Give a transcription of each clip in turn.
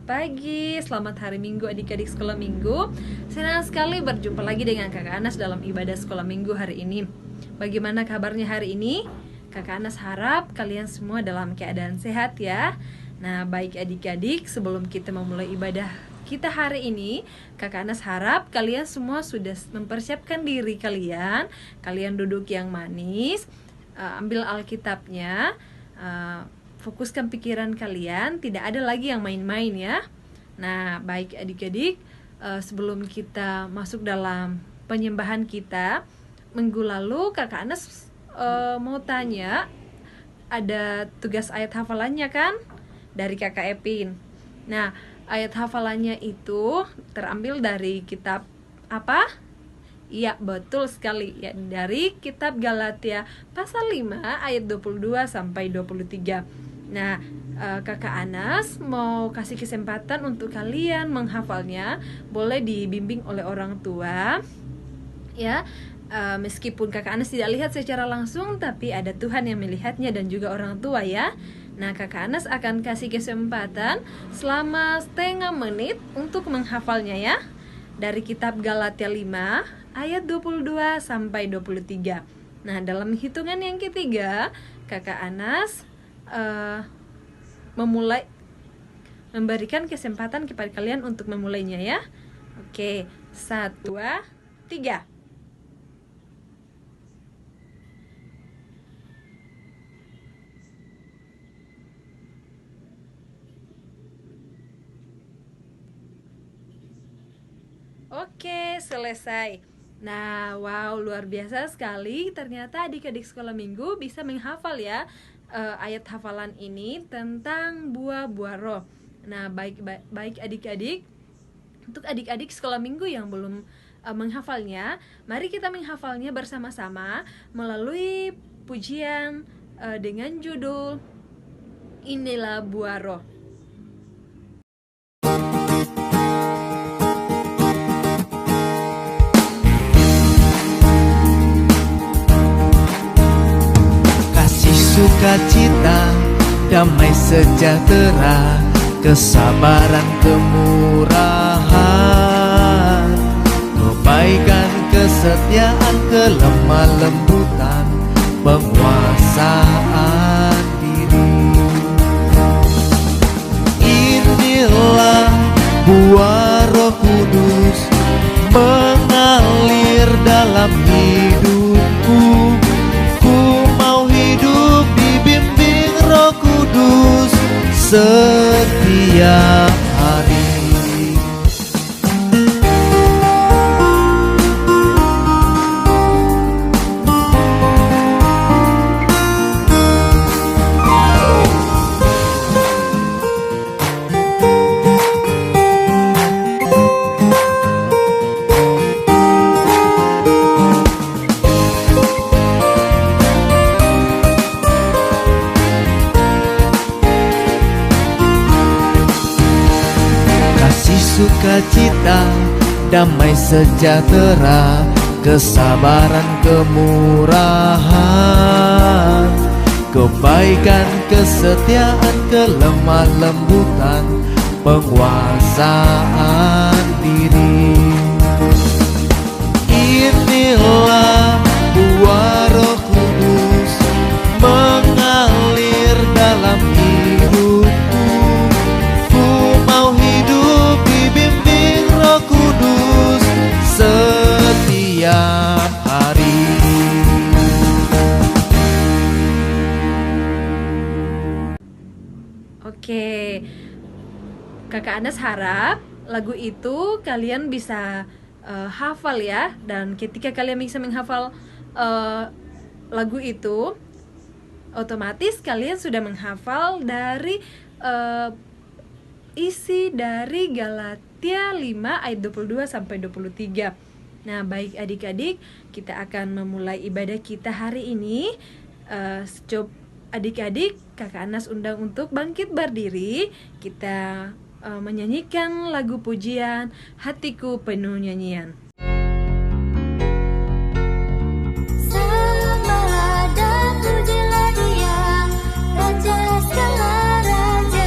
pagi, selamat hari Minggu adik-adik sekolah minggu. Senang sekali berjumpa lagi dengan Kakak Anas dalam ibadah sekolah minggu hari ini. Bagaimana kabarnya hari ini? Kakak Anas harap kalian semua dalam keadaan sehat ya. Nah, baik adik-adik, sebelum kita memulai ibadah kita hari ini, Kakak Anas harap kalian semua sudah mempersiapkan diri kalian. Kalian duduk yang manis, ambil Alkitabnya, fokuskan pikiran kalian, tidak ada lagi yang main-main ya. Nah, baik adik-adik, sebelum kita masuk dalam penyembahan kita minggu lalu, Kakak Anas mau tanya, ada tugas ayat hafalannya kan? Dari Kakak Epin. Nah, ayat hafalannya itu terambil dari kitab apa? Iya, betul sekali ya, dari kitab Galatia pasal 5 ayat 22 sampai 23. Nah, Kakak Anas mau kasih kesempatan untuk kalian menghafalnya. Boleh dibimbing oleh orang tua ya. Meskipun Kakak Anas tidak lihat secara langsung, tapi ada Tuhan yang melihatnya dan juga orang tua ya. Nah, Kakak Anas akan kasih kesempatan selama setengah menit untuk menghafalnya ya. Dari kitab Galatia 5 ayat 22 sampai 23. Nah, dalam hitungan yang ketiga, Kakak Anas memberikan kesempatan kepada kalian untuk memulainya ya. Oke, 1, 2, 3. Oke, selesai. Nah, wow, luar biasa sekali. Ternyata adik-adik sekolah minggu bisa menghafal ya ayat hafalan ini tentang buah-buah roh. Nah, baik adik-adik, untuk adik-adik sekolah minggu yang belum menghafalnya, mari kita menghafalnya bersama-sama melalui pujian dengan judul Inilah Buah Roh. Sukacita, damai sejahtera, kesabaran, kemurahan, kebaikan, kesetiaan, kelemah lembutan, penguasaan diri. Inilah buah Roh Kudus mengalir dalam hidupku. Kudus setiap hari. Sukacita, damai sejahtera, kesabaran, kemurahan, kebaikan, kesetiaan, kelemah lembutan, penguasaan diri. Inilah buah Roh Kudus mengalir dalam hidupku. Kudus setiap hari. Oke, Kakak Anas harap lagu itu kalian bisa hafal ya. Dan ketika kalian bisa menghafal lagu itu, otomatis kalian sudah menghafal dari isi dari Galatia 5 ayat 22 sampai 23. Nah, baik adik-adik, kita akan memulai ibadah kita hari ini. Adik-adik, Kakak Anas undang untuk bangkit berdiri. Kita menyanyikan lagu pujian Hatiku Penuh Nyanyian. Raja segala raja,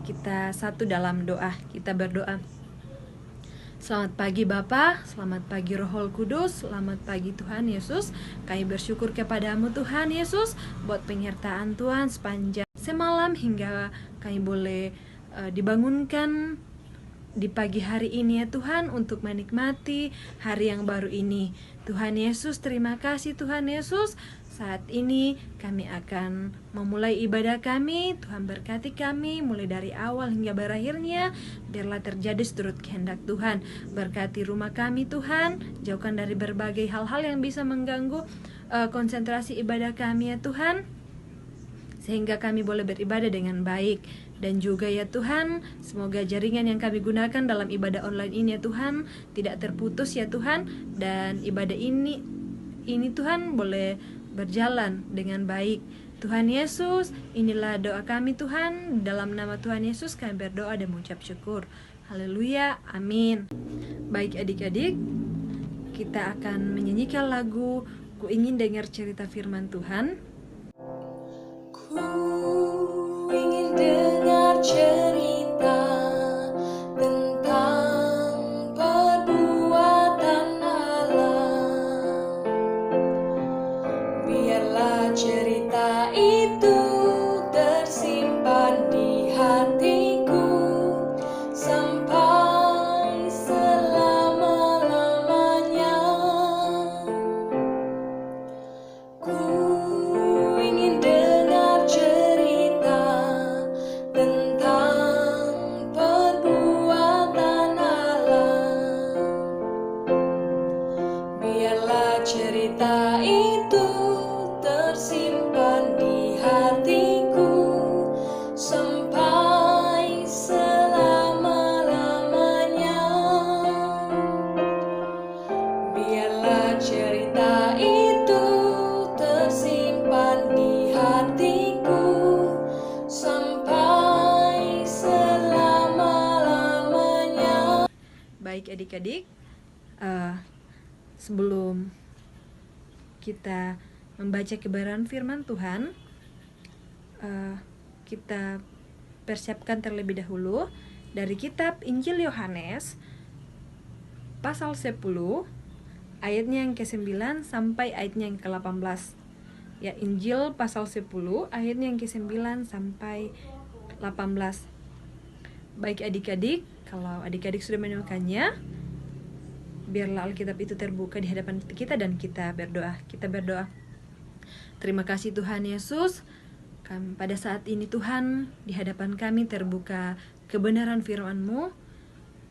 kita satu dalam doa. Kita berdoa. Selamat pagi Bapa, selamat pagi Roh Kudus, selamat pagi Tuhan Yesus. Kami bersyukur kepadamu Tuhan Yesus buat penyertaan Tuhan sepanjang semalam hingga kami boleh dibangunkan di pagi hari ini ya Tuhan, untuk menikmati hari yang baru ini. Tuhan Yesus, terima kasih Tuhan Yesus. Saat ini kami akan memulai ibadah kami. Tuhan berkati kami mulai dari awal hingga berakhirnya. Biarlah terjadi seturut kehendak Tuhan. Berkati rumah kami Tuhan, jauhkan dari berbagai hal-hal yang bisa mengganggu konsentrasi ibadah kami ya Tuhan, sehingga kami boleh beribadah dengan baik. Dan juga ya Tuhan, semoga jaringan yang kami gunakan dalam ibadah online ini ya Tuhan tidak terputus ya Tuhan, dan ibadah ini Tuhan boleh berjalan dengan baik. Tuhan Yesus, inilah doa kami Tuhan, dalam nama Tuhan Yesus kami berdoa dan mengucap syukur. Haleluya, amin. Baik adik-adik, kita akan menyanyikan lagu Ku Ingin Dengar Cerita Firman Tuhan. Ku ingin dengar cerita tentang perbuatan Allah. Biarlah cerita itu tersimpan di hatiku sampai selama-lamanya. Ku ingin dengar cerita tentang perbuatan Allah. Biarlah cerita itu tersimpan di hatiku sampai selama-lamanya. Biarlah cerita itu tersimpan di hatiku sampai selama-lamanya. Baik adik-adik, sebelum kita membaca kebenaran firman Tuhan, kita persiapkan terlebih dahulu dari kitab Injil Yohanes pasal 10 ayatnya yang ke-9 sampai ayatnya yang ke-18. Ya, Injil pasal 10 ayatnya yang ke-9 sampai 18. Baik adik-adik, kalau adik-adik sudah menemukannya, biarlah Alkitab itu terbuka di hadapan kita dan kita berdoa. Kita berdoa. Terima kasih Tuhan Yesus. Pada saat ini Tuhan, di hadapan kami terbuka kebenaran firman-Mu.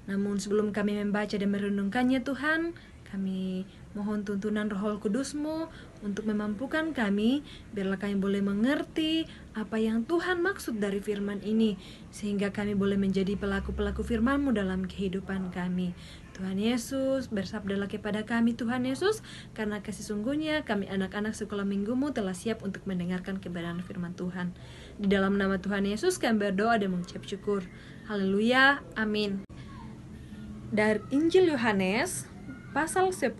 Namun sebelum kami membaca dan merenungkannya Tuhan, kami mohon tuntunan Roh Kudus-Mu untuk memampukan kami, biarlah kami boleh mengerti apa yang Tuhan maksud dari firman ini, sehingga kami boleh menjadi pelaku-pelaku firman-Mu dalam kehidupan kami. Tuhan Yesus, bersabdalah kepada kami Tuhan Yesus, karena sesungguhnya kami anak-anak sekolah minggu-Mu telah siap untuk mendengarkan kebenaran firman Tuhan. Di dalam nama Tuhan Yesus kami berdoa dan mengucap syukur. Haleluya, amin. Dari Injil Yohanes pasal 10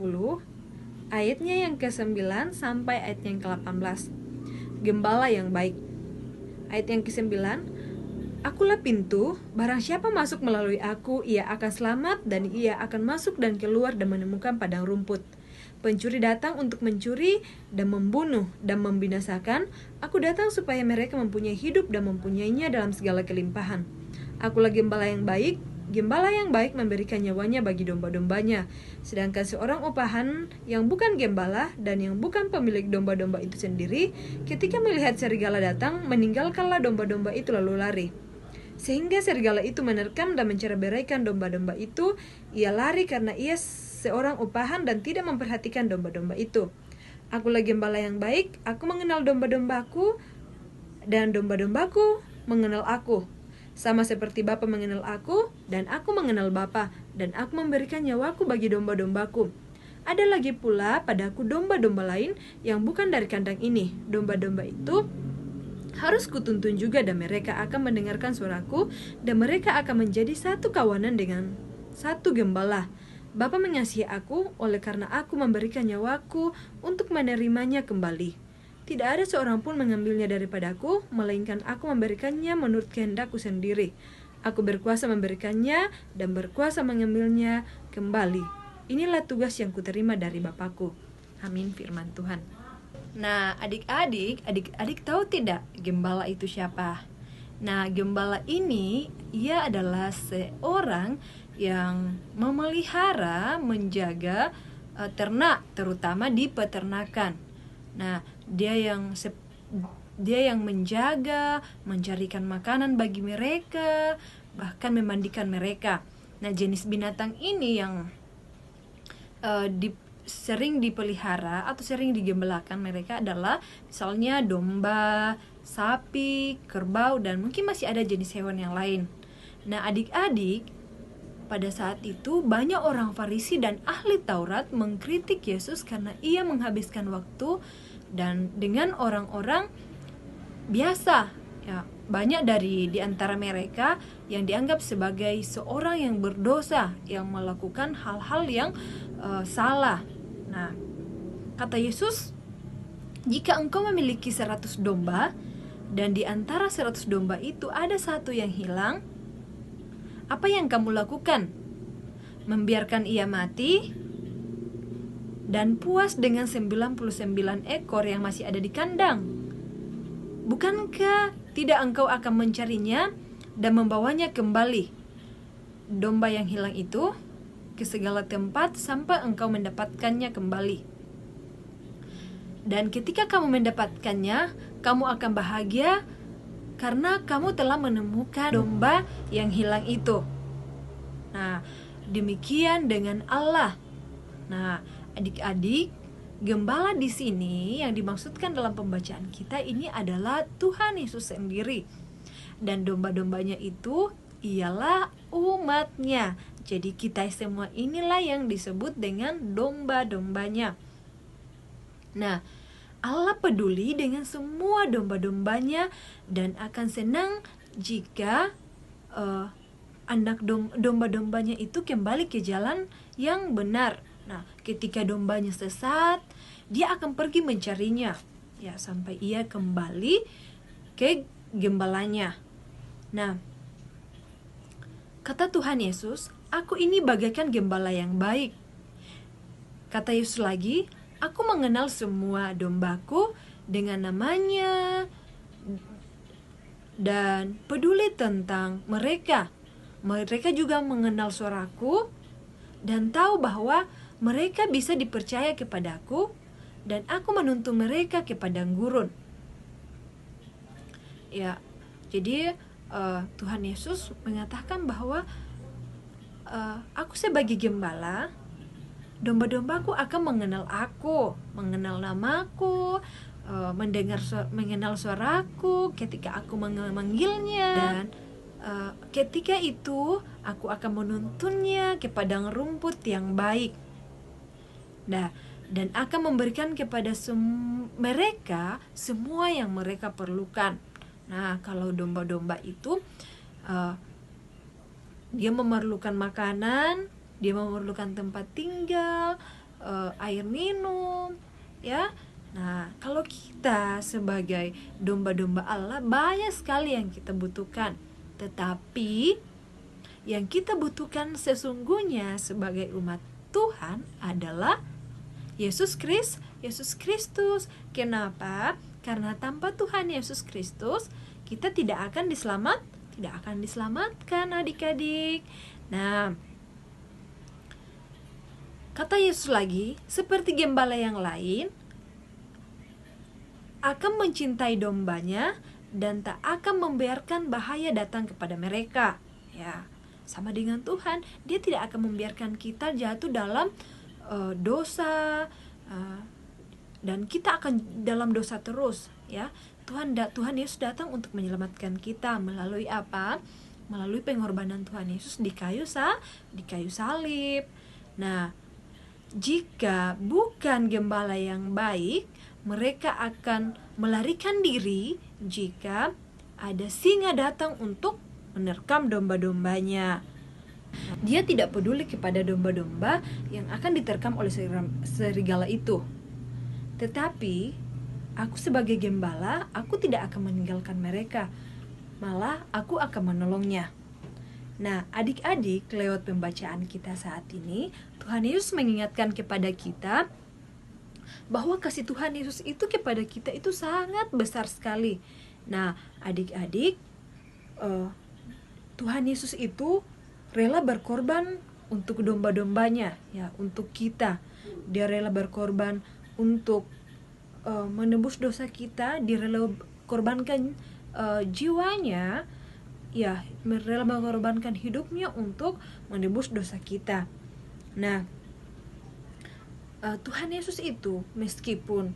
ayatnya yang ke-9 sampai ayatnya yang ke-18. Gembala yang baik. Ayat yang ke-9, Akulah pintu, barang siapa masuk melalui aku, ia akan selamat dan ia akan masuk dan keluar dan menemukan padang rumput. Pencuri datang untuk mencuri dan membunuh dan membinasakan. Aku datang supaya mereka mempunyai hidup dan mempunyainya dalam segala kelimpahan. Akulah gembala yang baik. Gembala yang baik memberikan nyawanya bagi domba-dombanya. Sedangkan seorang upahan yang bukan gembala dan yang bukan pemilik domba-domba itu sendiri, ketika melihat serigala datang, meninggalkanlah domba-domba itu lalu lari. Sehingga serigala itu menerkam dan mencerai-beraikan domba-domba itu. Ia lari karena ia seorang upahan dan tidak memperhatikan domba-domba itu. Akulah gembala yang baik, aku mengenal domba-dombaku dan domba-dombaku mengenal aku. Sama seperti Bapa mengenal aku, dan aku mengenal Bapa, dan aku memberikan nyawaku bagi domba-dombaku. Ada lagi pula padaku domba-domba lain yang bukan dari kandang ini. Domba-domba itu harus kutuntun juga, dan mereka akan mendengarkan suaraku, dan mereka akan menjadi satu kawanan dengan satu gembala. Bapa mengasihi aku, oleh karena aku memberikan nyawaku untuk menerimanya kembali. Tidak ada seorang pun mengambilnya daripadaku, melainkan aku memberikannya menurut kehendakku sendiri. Aku berkuasa memberikannya dan berkuasa mengambilnya kembali. Inilah tugas yang kuterima dari Bapakku. Amin, firman Tuhan. Nah, adik-adik tahu tidak gembala itu siapa? Nah, gembala ini ia adalah seorang yang memelihara, menjaga ternak, terutama di peternakan. Nah, dia yang menjaga, mencarikan makanan bagi mereka, bahkan memandikan mereka. Nah, jenis binatang ini yang sering dipelihara atau sering digembalakan mereka adalah misalnya domba, sapi, kerbau, dan mungkin masih ada jenis hewan yang lain. Nah, adik-adik, pada saat itu banyak orang Farisi dan ahli Taurat mengkritik Yesus karena ia menghabiskan waktu dan dengan orang-orang biasa. Ya, banyak di antara mereka yang dianggap sebagai seorang yang berdosa, yang melakukan hal-hal yang salah. Nah, kata Yesus, jika engkau memiliki 100 domba dan di antara 100 domba itu ada satu yang hilang, apa yang kamu lakukan? Membiarkan ia mati dan puas dengan 99 ekor yang masih ada di kandang? Bukankah tidak engkau akan mencarinya dan membawanya kembali, domba yang hilang itu, ke segala tempat sampai engkau mendapatkannya kembali? Dan ketika kamu mendapatkannya, kamu akan bahagia karena kamu telah menemukan domba yang hilang itu. Nah, demikian dengan Allah. Nah, adik-adik, gembala di sini yang dimaksudkan dalam pembacaan kita ini adalah Tuhan Yesus sendiri. Dan domba-dombanya itu ialah umatnya. Jadi kita semua inilah yang disebut dengan domba-dombanya. Nah, Allah peduli dengan semua domba-dombanya dan akan senang jika anak domba-dombanya itu kembali ke jalan yang benar. Nah, ketika dombanya sesat, dia akan pergi mencarinya, ya, sampai ia kembali ke gembalanya. Nah, kata Tuhan Yesus, aku ini bagaikan gembala yang baik. Kata Yesus lagi, aku mengenal semua dombaku dengan namanya dan peduli tentang mereka. Mereka juga mengenal suaraku dan tahu bahwa mereka bisa dipercaya kepadaku dan aku menuntun mereka ke padang gurun. Ya, jadi Tuhan Yesus mengatakan bahwa aku sebagai gembala, domba-dombaku akan mengenal aku, mengenal namaku, mengenal suaraku ketika aku memanggilnya, dan ketika itu aku akan menuntunnya ke padang rumput yang baik. Nah, dan akan memberikan kepada mereka semua yang mereka perlukan. Nah, kalau domba-domba itu dia memerlukan makanan, dia memerlukan tempat tinggal, air minum, ya. Nah, kalau kita sebagai domba-domba Allah, banyak sekali yang kita butuhkan. Tetapi yang kita butuhkan sesungguhnya sebagai umat Tuhan adalah Yesus Kristus. Kenapa? Karena tanpa Tuhan Yesus Kristus, kita tidak akan diselamatkan, adik-adik. Nah, kata Yesus lagi, seperti gembala yang lain akan mencintai dombanya dan tak akan membiarkan bahaya datang kepada mereka. Ya, sama dengan Tuhan, Dia tidak akan membiarkan kita jatuh dalam dosa, dan kita akan dalam dosa terus, ya. Tuhan Yesus datang untuk menyelamatkan kita melalui apa? Melalui pengorbanan Tuhan Yesus di kayu salib. Nah, jika bukan gembala yang baik, mereka akan melarikan diri jika ada singa datang untuk menerkam domba-dombanya. Dia tidak peduli kepada domba-domba yang akan diterkam oleh serigala itu. Tetapi aku sebagai gembala, aku tidak akan meninggalkan mereka, malah aku akan menolongnya. Nah, adik-adik, lewat pembacaan kita saat ini, Tuhan Yesus mengingatkan kepada kita bahwa kasih Tuhan Yesus itu kepada kita itu sangat besar sekali. Nah, adik-adik, Tuhan Yesus itu rela berkorban untuk domba-dombanya, ya, untuk kita. Dia rela berkorban untuk menebus dosa kita. Dia rela korbankan jiwanya, ya, rela mengorbankan hidupnya untuk menebus dosa kita. Nah, Tuhan Yesus itu meskipun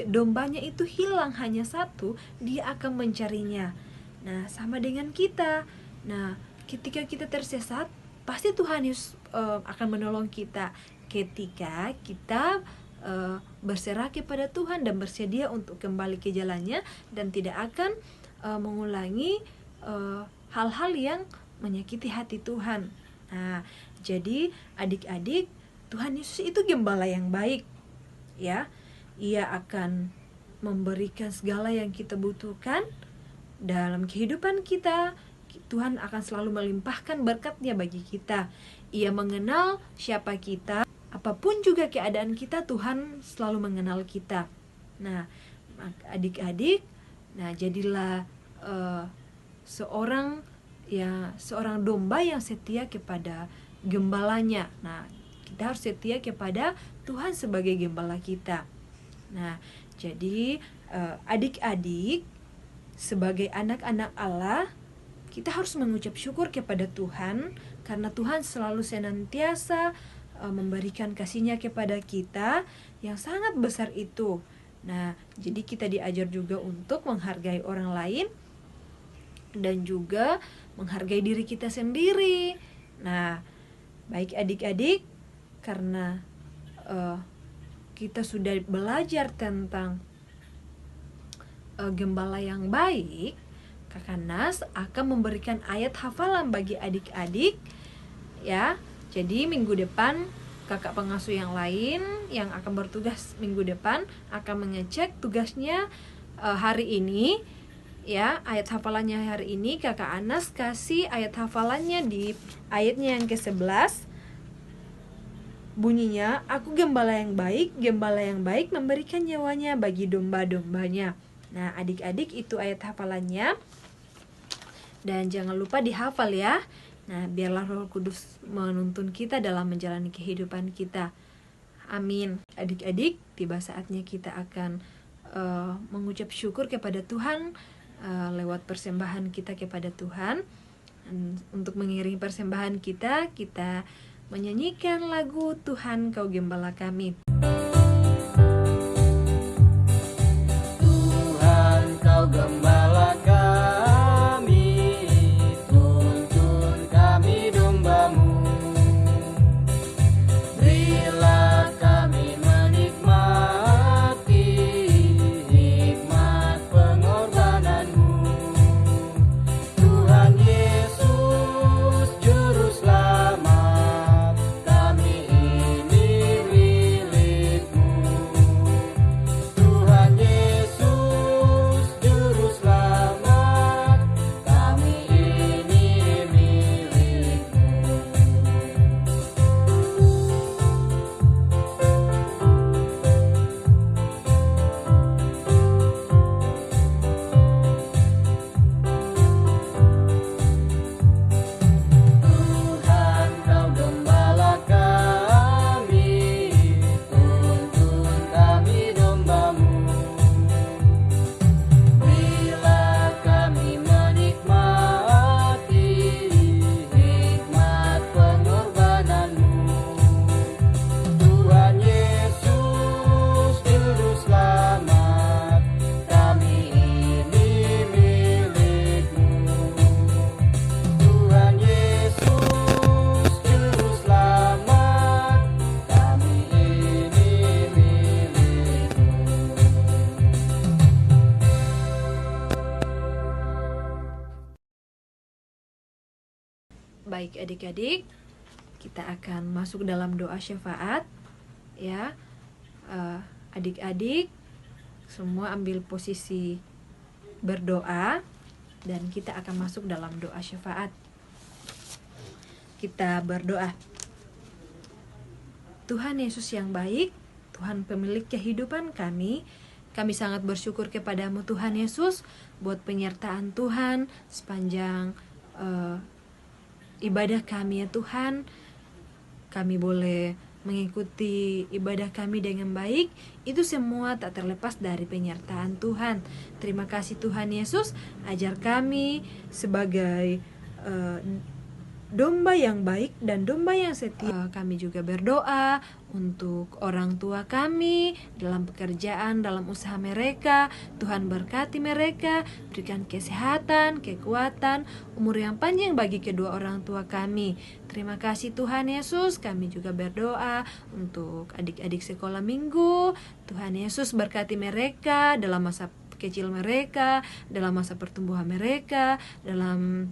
dombanya itu hilang hanya satu, dia akan mencarinya. Nah, sama dengan kita. Nah, ketika kita tersesat, pasti Tuhan Yesus akan menolong kita ketika kita berserah kepada Tuhan dan bersedia untuk kembali ke jalannya dan tidak akan mengulangi hal-hal yang menyakiti hati Tuhan. Nah, jadi adik-adik, Tuhan Yesus itu gembala yang baik, ya. Ia akan memberikan segala yang kita butuhkan dalam kehidupan kita. Tuhan akan selalu melimpahkan berkat-Nya bagi kita. Ia mengenal siapa kita, apapun juga keadaan kita, Tuhan selalu mengenal kita. Nah, adik-adik, nah jadilah seorang domba yang setia kepada gembalanya. Nah, kita harus setia kepada Tuhan sebagai gembala kita. Nah, jadi adik-adik, sebagai anak-anak Allah, kita harus mengucap syukur kepada Tuhan karena Tuhan selalu senantiasa memberikan kasih-Nya kepada kita yang sangat besar itu. Nah, jadi kita diajar juga untuk menghargai orang lain dan juga menghargai diri kita sendiri. Nah, baik adik-adik, karena kita sudah belajar tentang gembala yang baik, Kakak Nas akan memberikan ayat hafalan bagi adik-adik, ya. Jadi minggu depan kakak pengasuh yang lain yang akan bertugas minggu depan akan mengecek tugasnya hari ini, ya. Ayat hafalannya hari ini Kakak Anas kasih ayat hafalannya di ayatnya yang ke-11. Bunyinya, aku gembala yang baik memberikan nyawanya bagi domba-dombanya. Nah, adik-adik, itu ayat hafalannya. Dan jangan lupa dihafal, ya. Nah, biarlah Roh Kudus menuntun kita dalam menjalani kehidupan kita. Amin. Adik-adik, tiba saatnya kita akan mengucap syukur kepada Tuhan lewat persembahan kita kepada Tuhan. Untuk mengiringi persembahan kita menyanyikan lagu Tuhan Kau Gembala Kami. Tuhan kau gembala kami, tuntun kami dombamu. Berilah kami menikmati hikmat pengorbananmu. Tuhan Yesus Juru Selamat, kami ini milik-Mu. Tuhan Yesus Juru Selamat, kami ini milik-Mu. Tuhan kau gembala kami, tuntun kami dombamu. Berilah kami menikmati hikmat pengorbananmu. Tuhan Yesus Juru Selamat, kami ini milik-Mu. Tuhan Yesus Juru Selamat, kami ini milik-Mu. Baik adik-adik, kita akan masuk dalam doa syafaat, ya. Adik-adik, semua ambil posisi berdoa dan kita akan masuk dalam doa syafaat. Kita berdoa. Tuhan Yesus yang baik, Tuhan pemilik kehidupan kami sangat bersyukur kepadamu Tuhan Yesus buat penyertaan Tuhan sepanjang ibadah kami ya Tuhan. Kami boleh mengikuti ibadah kami dengan baik. Itu semua tak terlepas dari penyertaan Tuhan. Terima kasih Tuhan Yesus, ajar kami sebagai domba yang baik dan domba yang setia. Kami juga berdoa untuk orang tua kami dalam pekerjaan, dalam usaha mereka. Tuhan berkati mereka, berikan kesehatan, kekuatan, umur yang panjang bagi kedua orang tua kami. Terima kasih Tuhan Yesus. Kami juga berdoa untuk adik-adik sekolah minggu. Tuhan Yesus berkati mereka dalam masa kecil mereka, dalam masa pertumbuhan mereka, dalam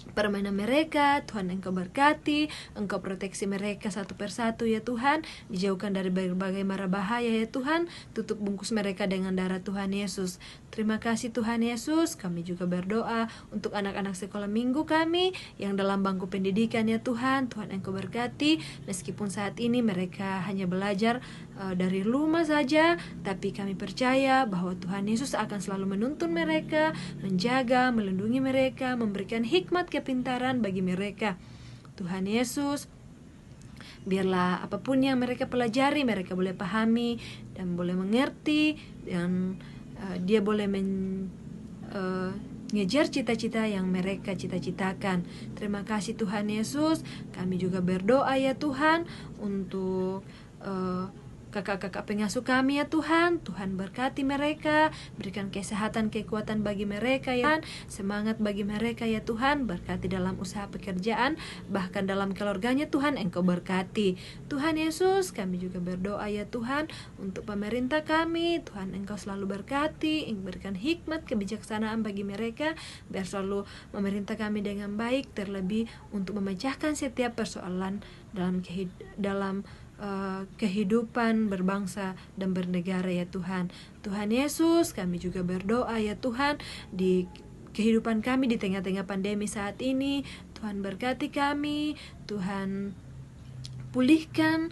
permainan mereka. Tuhan Engkau berkati, Engkau proteksi mereka satu persatu ya Tuhan, dijauhkan dari berbagai mara bahaya ya Tuhan, tutup bungkus mereka dengan darah Tuhan Yesus. Terima kasih Tuhan Yesus. Kami juga berdoa untuk anak-anak sekolah minggu kami yang dalam bangku pendidikan ya Tuhan. Tuhan Engkau berkati, meskipun saat ini mereka hanya belajar dari rumah saja, tapi kami percaya bahwa Tuhan Yesus akan selalu menuntun mereka, menjaga, melindungi mereka, memberikan hikmat kepintaran bagi mereka. Tuhan Yesus, biarlah apapun yang mereka pelajari, mereka boleh pahami dan boleh mengerti, dan dia boleh ngejar cita-cita yang mereka cita-citakan. Terima kasih Tuhan Yesus. Kami juga berdoa ya Tuhan untuk kakak-kakak pengasuh kami ya Tuhan. Tuhan berkati mereka, berikan kesehatan, kekuatan bagi mereka ya Tuhan, semangat bagi mereka ya Tuhan, berkati dalam usaha pekerjaan, bahkan dalam keluarganya Tuhan Engkau berkati. Tuhan Yesus, kami juga berdoa ya Tuhan untuk pemerintah kami. Tuhan Engkau selalu berkati, berikan hikmat, kebijaksanaan bagi mereka, biar selalu memerintah kami dengan baik, terlebih untuk memecahkan setiap persoalan dalam kehidupan berbangsa dan bernegara ya Tuhan. Tuhan Yesus, kami juga berdoa ya Tuhan di kehidupan kami di tengah-tengah pandemi saat ini. Tuhan berkati kami, Tuhan pulihkan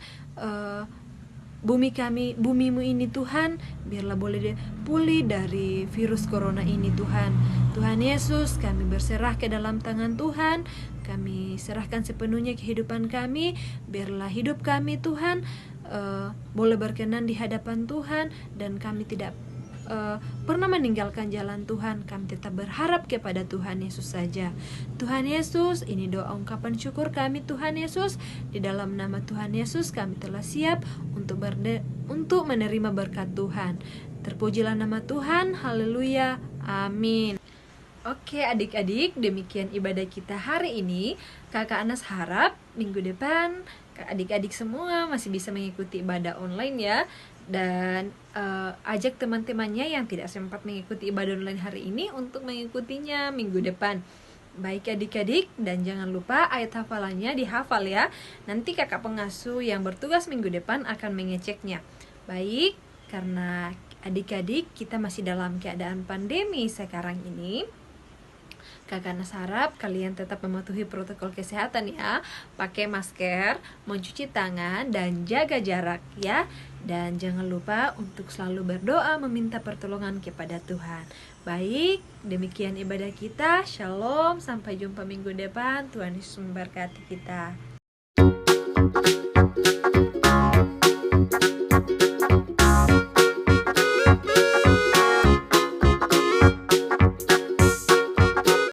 bumimu ini Tuhan, biarlah boleh pulih dari virus corona ini Tuhan. Tuhan Yesus, kami berserah ke dalam tangan Tuhan. Kami serahkan sepenuhnya kehidupan kami. Biarlah hidup kami Tuhan boleh berkenan di hadapan Tuhan, dan kami tidak pernah meninggalkan jalan Tuhan. Kami tetap berharap kepada Tuhan Yesus saja. Tuhan Yesus, ini doa ungkapan syukur kami Tuhan Yesus. Di dalam nama Tuhan Yesus kami telah siap untuk menerima berkat Tuhan. Terpujilah nama Tuhan. Haleluya. Amin. Oke adik-adik, demikian ibadah kita hari ini. Kakak Anas harap minggu depan adik-adik semua masih bisa mengikuti ibadah online ya. Dan ajak teman-temannya yang tidak sempat mengikuti ibadah online hari ini untuk mengikutinya minggu depan. Baik adik-adik, dan jangan lupa ayat hafalannya dihafal ya. Nanti kakak pengasuh yang bertugas minggu depan akan mengeceknya. Baik, karena adik-adik kita masih dalam keadaan pandemi sekarang ini, Kakak Anas harap kalian tetap mematuhi protokol kesehatan ya. Pakai masker, mencuci tangan, dan jaga jarak ya. Dan jangan lupa untuk selalu berdoa meminta pertolongan kepada Tuhan. Baik, demikian ibadah kita. Shalom, sampai jumpa minggu depan. Tuhan Yesus memberkati kita.